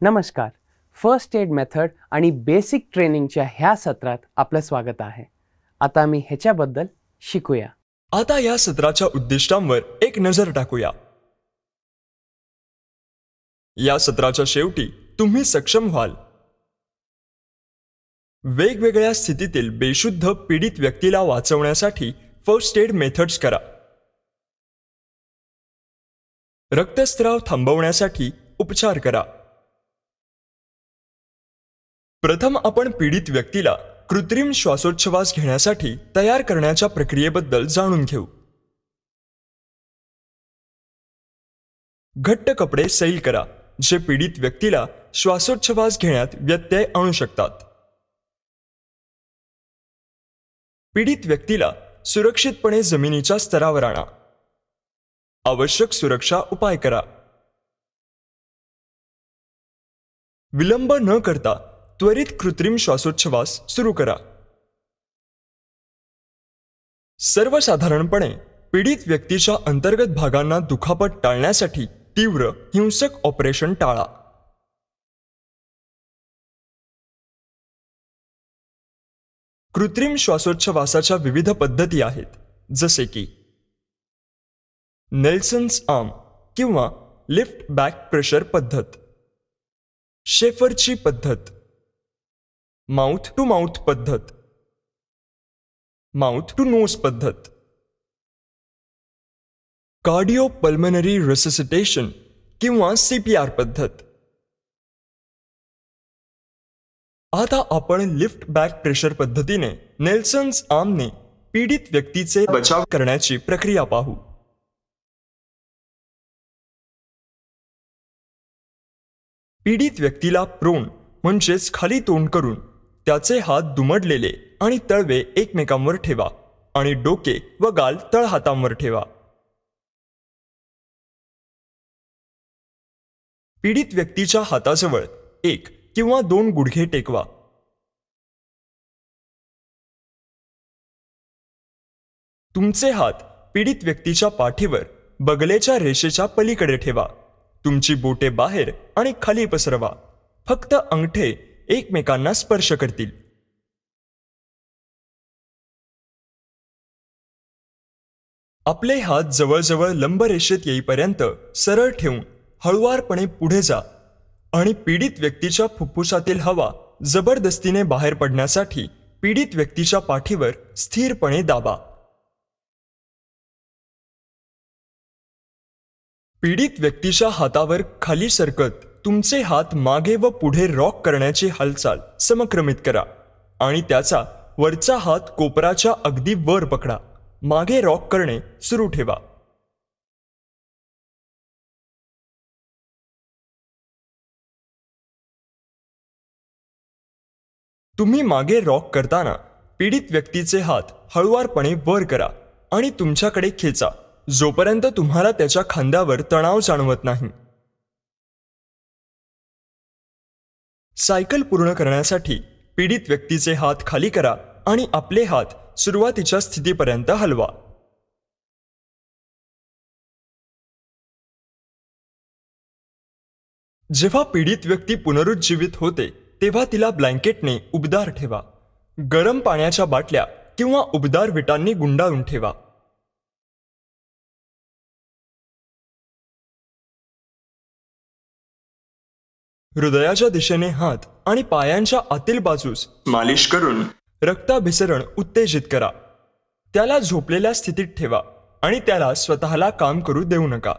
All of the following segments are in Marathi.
नमस्कार. फर्स्ट एड मेथड आणि बेसिक ट्रेनिंगच्या ह्या सत्रात आपलं स्वागत आहे. आता आम्ही ह्याच्याबद्दल शिकूया. आता या सत्राच्या उद्दिष्टांवर एक नजर टाकूया. या सत्राच्या शेवटी तुम्ही सक्षम व्हाल वेगवेगळ्या स्थितीतील बेशुद्ध पीडित व्यक्तीला वाचवण्यासाठी फर्स्ट एड मेथड्स करा. रक्तस्राव थांबवण्यासाठी उपचार करा. प्रथम आपण पीडित व्यक्तीला कृत्रिम श्वासोच्छवास घेण्यासाठी तयार करण्याच्या प्रक्रियेबद्दल जाणून घेऊ. घट्ट कपडे सैल करा जे पीडित व्यक्तीला श्वासोच्छवास घेण्यात व्यत्यय आणू शकतात. पीडित व्यक्तीला सुरक्षितपणे जमिनीच्या स्तरावर आणा. आवश्यक सुरक्षा उपाय करा. विलंब न करता त्वरित कृत्रिम श्वासोच्छवास सुरू करा. सर्वसाधारणपणे पीडित व्यक्तीच्या अंतर्गत भागांना दुखापत टाळण्यासाठी तीव्र हिंसक ऑपरेशन टाळा. कृत्रिम श्वासोच्छवासाच्या विविध पद्धती आहेत, जसे की नेल्सन्स आर्म किंवा लिफ्ट बॅक प्रेशर पद्धत, शेफरची पद्धत, माउथ टू माउथ पद्धत, माउथ टू नोज पद्धत, कार्डिओपल्मनरी रेसिसिटेशन किंवा CPR पद्धत. आता आपण लिफ्ट बॅक प्रेशर पद्धतीने नेल्सन्स आर्मने पीडित व्यक्तीचे बचाव करण्याची प्रक्रिया पाहू. पीडित व्यक्तीला प्रोन म्हणजेच खाली तोंड करून त्याचे हात दुमडलेले आणि तळवे एकमेकांवर ठेवा आणि डोके व गाल तळहातांवर ठेवा. पीडित व्यक्तीच्या हाताजवळ 1 किंवा 2 गुडघे टेकवा. तुमचे हात पीडित व्यक्तीच्या पाठीवर बगलेच्या रेषेच्या पलीकडे ठेवा. तुमची बोटे बाहेर आणि खाली पसरवा. फक्त अंगठे एकमेकांना स्पर्श करतील. आपले हात जवळजवळ लंबरेषेत येईपर्यंत सरळ ठेवून हळुवारपणे पुढे जा आणि पीडित व्यक्तीच्या फुफ्फुसातील हवा जबरदस्तीने बाहेर पडण्यासाठी पीडित व्यक्तीच्या पाठीवर स्थिरपणे दाबा. पीडित व्यक्तीच्या हातावर खाली सरकत तुमचे हात मागे व पुढे रॉक करण्याची हालचाल समक्रमित करा आणि त्याचा वरचा हात कोपराच्या अगदी वर पकडा. मागे रॉक करणे सुरू ठेवा. तुम्ही मागे रॉक करताना पीडित व्यक्तीचे हात हळुवारपणे वर करा आणि तुमच्याकडे खेचा जोपर्यंत तुम्हाला त्याच्या खांद्यावर तणाव जाणवत नाही. सायकल पूर्ण करण्यासाठी पीडित व्यक्तीचे हात खाली करा आणि आपले हात सुरुवातीच्या स्थितीपर्यंत हलवा. जेव्हा पीडित व्यक्ती पुनरुज्जीवित होते तेव्हा तिला ब्लँकेटने उबदार ठेवा. गरम पाण्याच्या बाटल्या किंवा उबदार विटांनी गुंडाळून ठेवा. हृदयाच्या दिशेने हात आणि पायांच्या आतील बाजूस मालिश करून रक्ताभिसरण उत्तेजित करा. त्याला झोपलेल्या स्थितीत ठेवा आणि त्याला स्वतःला काम करू देऊ नका.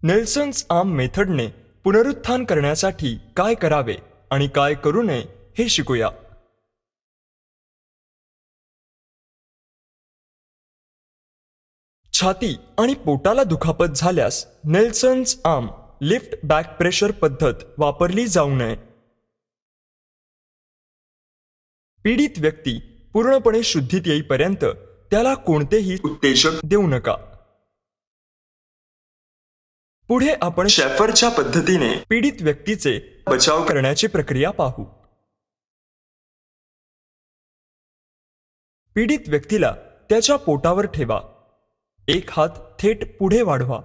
नेल्सन्स आर्म मेथडने पुनरुत्थान करण्यासाठी काय करावे आणि काय करू नये हे शिकूया. छाती आणि पोटाला दुखापत झाल्यास नेल्सन्स आर्म लिफ्ट बॅक प्रेशर पद्धत वापरली जाऊ नये. पीडित व्यक्ती पूर्णपणे शुद्धीत येईपर्यंत त्याला कोणतेही उत्तेजक देऊ नका. पुढे आपण शेफरच्या पद्धतीने पीडित व्यक्तीचे बचाव करण्याची प्रक्रिया पाहू. पीडित व्यक्तीला त्याच्या पोटावर ठेवा. एक हात थेट पुढे वाढवा.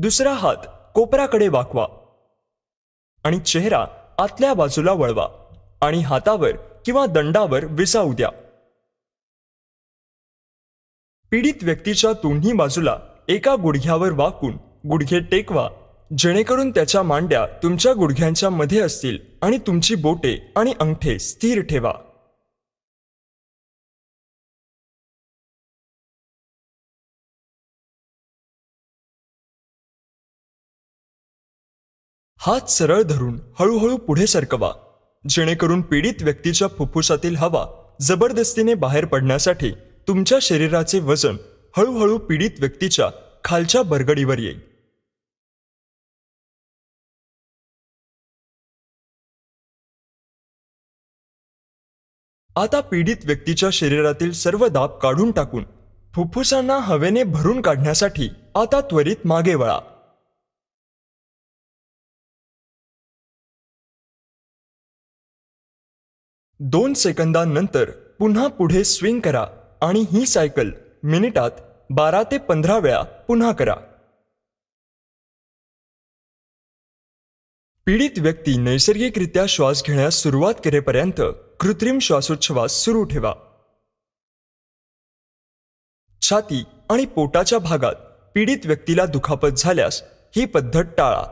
दुसरा हात कोपराकडे वाकवा आणि चेहरा आतल्या बाजूला वळवा आणि हातावर किंवा दंडावर विसावू द्या. पीडित व्यक्तीच्या दोन्ही बाजूला एका गुडघ्यावर वाकून गुडघे टेकवा, जेणेकरून त्याच्या मांड्या तुमच्या गुडघ्यांच्या मध्ये असतील आणि तुमची बोटे आणि अंगठे स्थिर ठेवा. हात सरळ धरून हळूहळू पुढे सरकवा, जेणेकरून पीडित व्यक्तीच्या फुफ्फुसातील हवा जबरदस्तीने बाहेर पडण्यासाठी तुमच्या शरीराचे वजन हळूहळू पीडित व्यक्तीच्या खालच्या बरगडीवर येईल. आता पीडित व्यक्तीच्या शरीरातील सर्व दाब काढून टाकून फुफ्फुसांना हवेने भरून काढण्यासाठी आता त्वरित मागे वळा. दोन सेकंदांनंतर पुन्हा पुढे स्विंग करा आणि ही सायकल मिनिटात 12 ते 15 वेळा पुन्हा करा. पीडित व्यक्ती नैसर्गिकरित्या श्वास घेण्यास सुरुवात करेपर्यंत कृत्रिम श्वासोच्छवास सुरू ठेवा. छाती आणि पोटाच्या भागात पीडित व्यक्तीला दुखापत झाल्यास ही पद्धत टाळा.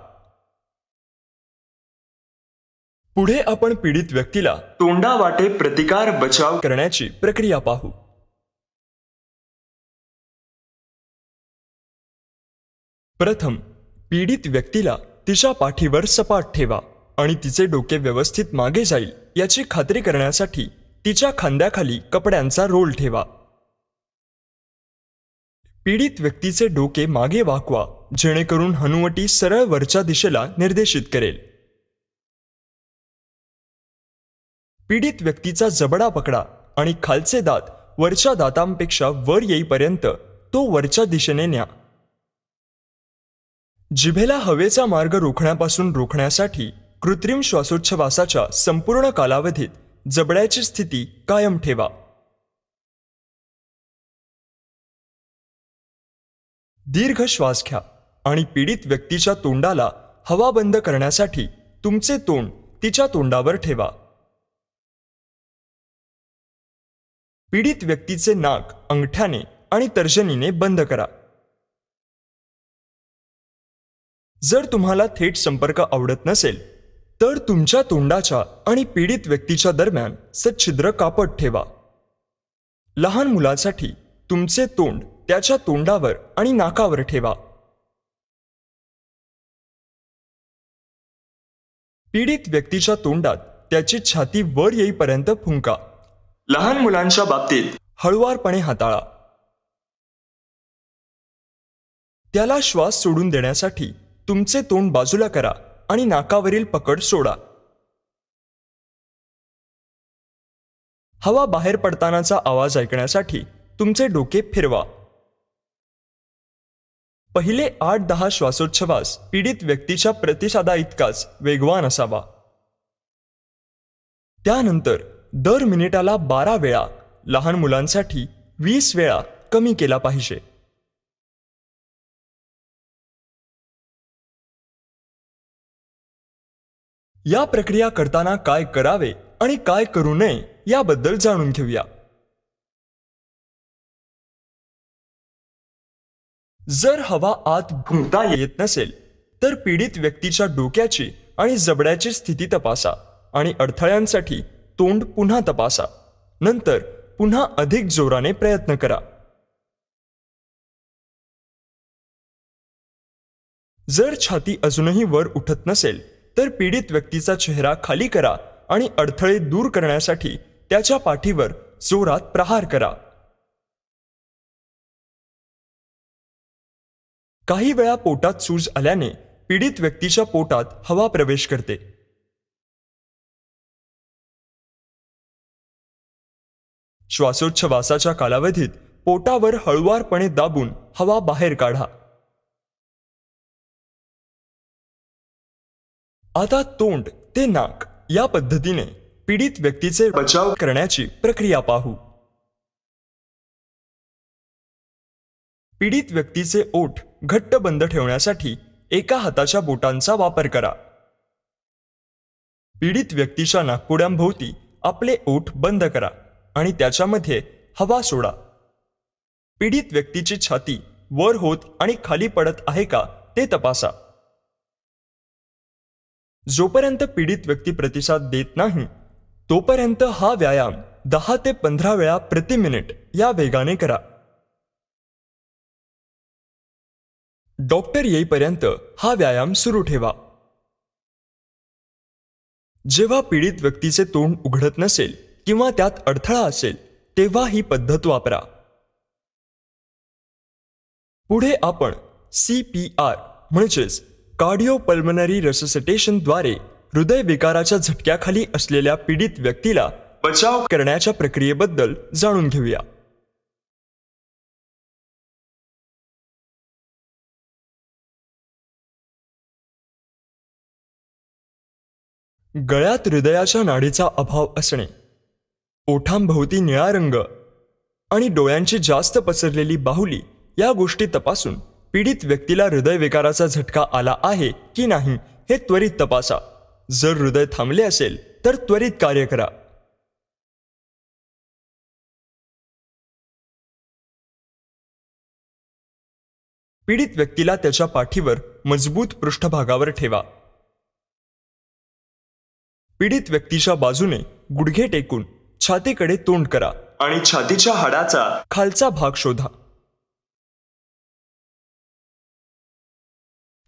पुढे आपण पीडित व्यक्तीला तोंडावाटे प्रतिकार बचाव करण्याची प्रक्रिया पाहू. प्रथम पीडित व्यक्तीला तिच्या पाठीवर सपाट ठेवा आणि तिचे डोके व्यवस्थित मागे जाईल याची खात्री करण्यासाठी तिच्या खांद्याखाली कपड्यांचा रोल ठेवा. पीडित व्यक्तीचे डोके मागे वाकवा, जेणेकरून हनुवटी सरळ वरच्या दिशेला निर्देशित करेल. पीडित व्यक्तीचा जबडा पकडा आणि खालचे दात वरच्या दातांपेक्षा वर येईपर्यंत तो वरच्या दिशेने न्या. जिभेला हवेचा मार्ग रोखण्यापासून रोखण्यासाठी कृत्रिम श्वासोच्छवासाच्या संपूर्ण कालावधीत जबड्याची स्थिती कायम ठेवा. दीर्घ श्वास घ्या आणि पीडित व्यक्तीच्या तोंडाला हवा बंद करण्यासाठी तुमचे तोंड तिच्या तोंडावर ठेवा. पीडित व्यक्तीचे नाक अंगठ्याने आणि तर्जनीने बंद करा. जर तुम्हाला थेट संपर्क आवडत नसेल तर तुमच्या तोंडाच्या आणि पीडित व्यक्तीच्या दरम्यान सच्छिद्र कापड ठेवा. लहान मुलासाठी तुमचे तोंड त्याच्या तोंडावर आणि नाकावर ठेवा. पीडित व्यक्तीच्या तोंडात त्याची छाती वर येईपर्यंत फुंका. लहान मुलांच्या बाबतीत हळुवारपणे हाताळा. त्याला श्वास सोडून देण्यासाठी तुमचे तोंड बाजूला करा आणि नाकावरील पकड सोडा. हवा बाहेर पडतानाचा आवाज ऐकण्यासाठी तुमचे डोके फिरवा. पहिले 8-10 श्वासोच्छवास पीडित व्यक्तीच्या प्रतिसादा इतकाच वेगवान असावा. त्यानंतर दर मिनिटाला 12 वेळा, लहान मुलांसाठी 20 वेळा कमी केला पाहिजे. या प्रक्रिया करताना काय करावे आणि काय करू नये याबद्दल जाणून घेऊया. जर हवा आत भुंकता येत नसेल तर पीडित व्यक्तीच्या डोक्याची आणि जबड्याची स्थिती तपासा आणि अडथळ्यांसाठी तोंड पुन्हा तपासा. नंतर पुन्हा अधिक जोराने प्रयत्न करा. जर छाती अजूनही वर उठत नसेल तर पीडित व्यक्तीचा चेहरा खाली करा आणि अडथळे दूर करण्यासाठी त्याच्या पाठीवर जोरात प्रहार करा. काही वेळा पोटात सूज आल्याने पीडित व्यक्तीच्या पोटात हवा प्रवेश करते. श्वासोच्छवासाच्या कालावधीत पोटावर हळुवारपणे दाबून हवा बाहेर काढा. आता तोंड ते नाक या पद्धतीने पीडित व्यक्तीचे बचाव करण्याची प्रक्रिया पाहू. पीडित व्यक्तीचे ओठ घट्ट बंद ठेवण्यासाठी एका हाताच्या बोटांचा वापर करा. पीडित व्यक्तीच्या नाकपुड्यांभोवती आपले ओठ बंद करा आणि त्याच्यामध्ये हवा सोडा. पीडित व्यक्तीची छाती वर होत आणि खाली पडत आहे का ते तपासा. जोपर्यंत पीडित व्यक्ती प्रतिसाद देत नाही तोपर्यंत हा व्यायाम 10 ते 15 वेळा प्रति मिनिट या वेगाने करा. डॉक्टर येईपर्यंत हा व्यायाम सुरू ठेवा. जेव्हा पीडित व्यक्तीचे तोंड उघडत नसेल किंवा त्यात अडथळा असेल तेव्हा ही पद्धत वापरा. पुढे आपण CPR म्हणजेच कार्डिओपल्मनरी रेससिटेशनद्वारे हृदयविकाराच्या झटक्याखाली असलेल्या पीडित व्यक्तीला बचाव करण्याच्या प्रक्रियेबद्दल जाणून घेऊया. गळ्यात हृदयाच्या नाडीचा अभाव असणे, ओठांभोवती निळा रंग आणि डोळ्यांची जास्त पसरलेली बाहुली या गोष्टी तपासून पीडित व्यक्तीला हृदयविकाराचा झटका आला आहे की नाही हे त्वरित तपासा. जर हृदय थांबले असेल तर त्वरित कार्य करा. पीडित व्यक्तीला त्याच्या पाठीवर मजबूत पृष्ठभागावर ठेवा. पीडित व्यक्तीच्या बाजूने गुडघे टेकून छातीकडे तोंड करा आणि छातीच्या हाडाचा खालचा भाग शोधा.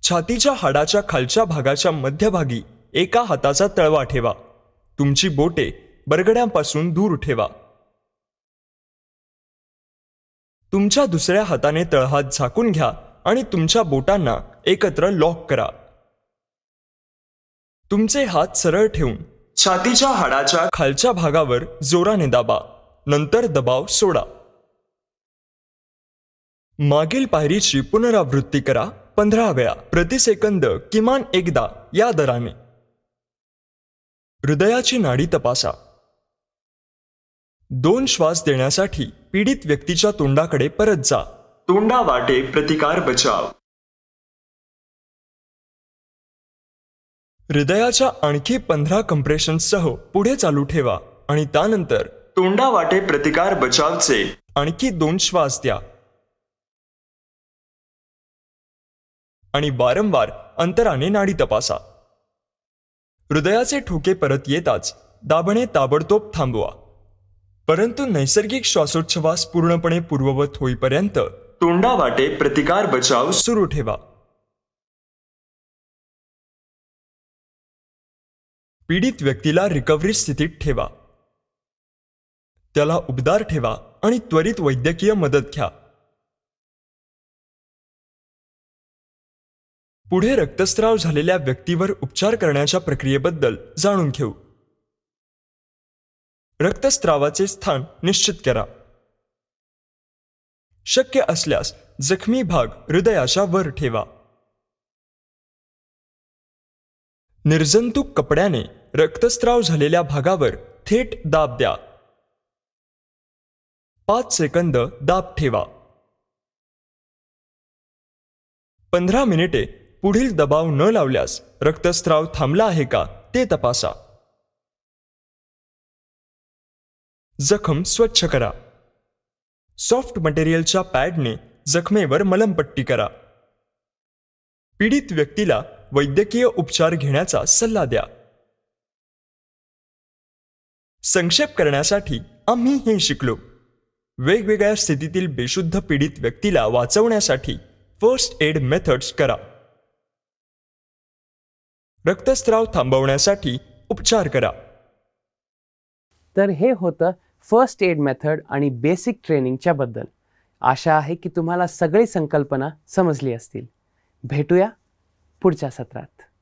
छातीच्या हाडाच्या खालच्या भागाच्या मध्यभागी एका हाताचा तळवा ठेवा. तुमची बोटे बरगड्यांपासून दूर ठेवा. तुमच्या दुसऱ्या हाताने तळहात झाकून घ्या आणि तुमच्या बोटांना एकत्र लॉक करा. तुमचे हात सरळ ठेवून छातीच्या हाडाच्या खालच्या भागावर जोराने दाबा. नंतर दबाव सोडा. मागील पायरीची पुनरावृत्ती करा 15 वेळा प्रति सेकंद किमान एकदा या दराने. हृदयाची नाडी तपासा. 2 श्वास देण्यासाठी पीडित व्यक्तीच्या तोंडाकडे परत जा. तोंडावाटे प्रतिकार बचाव. हृदयाच्या आणखी 15 कंप्रेशन्ससह पुढे चालू ठेवा आणि त्यानंतर तोंडावाटे प्रतिकार बचावचे आणखी 2 श्वास द्या आणि वारंवार अंतराने नाडी तपासा. हृदयाचे ठोके परत येताच दाबणे ताबडतोब थांबवा. परंतु नैसर्गिक श्वासोच्छवास पूर्णपणे पूर्ववत होईपर्यंत तोंडावाटे प्रतिकार बचाव सुरू ठेवा. पीडित व्यक्तीला रिकव्हरी स्थितीत ठेवा. त्याला उबदार ठेवा आणि त्वरित वैद्यकीय मदत घ्या. पुढे रक्तस्राव झालेल्या व्यक्तीवर उपचार करण्याच्या प्रक्रियेबद्दल जाणून घेऊ. रक्तस्रावाचे स्थान निश्चित करा. शक्य असल्यास जखमी भाग हृदयाच्या वर ठेवा. निर्जंतुक कपड्याने रक्तस्राव झालेल्या भागावर थेट दाब द्या. 5 सेकंद दाब ठेवा. 15 मिनिटे पुढील दबाव न लावल्यास रक्तस्राव थांबला आहे का ते तपासा. जखम स्वच्छ करा. सॉफ्ट मटेरियलच्या पॅडने जखमेवर मलमपट्टी करा. पीडित व्यक्तीला वैद्यकीय उपचार घेण्याचा सल्ला द्या. संक्षेप करण्यासाठी आम्ही हे शिकलो. वेगवेगळ्या स्थितीतील बेशुद्ध पीडित व्यक्तीला वाचवण्यासाठी फर्स्ट एड मेथड्स करा. रक्तस्राव थांबवण्यासाठी उपचार करा. तर हे होतं फर्स्ट एड मेथड आणि बेसिक ट्रेनिंगच्या बद्दल. आशा आहे की तुम्हाला सगळी संकल्पना समजली असतील. भेटूया पुढच्या सत्रात.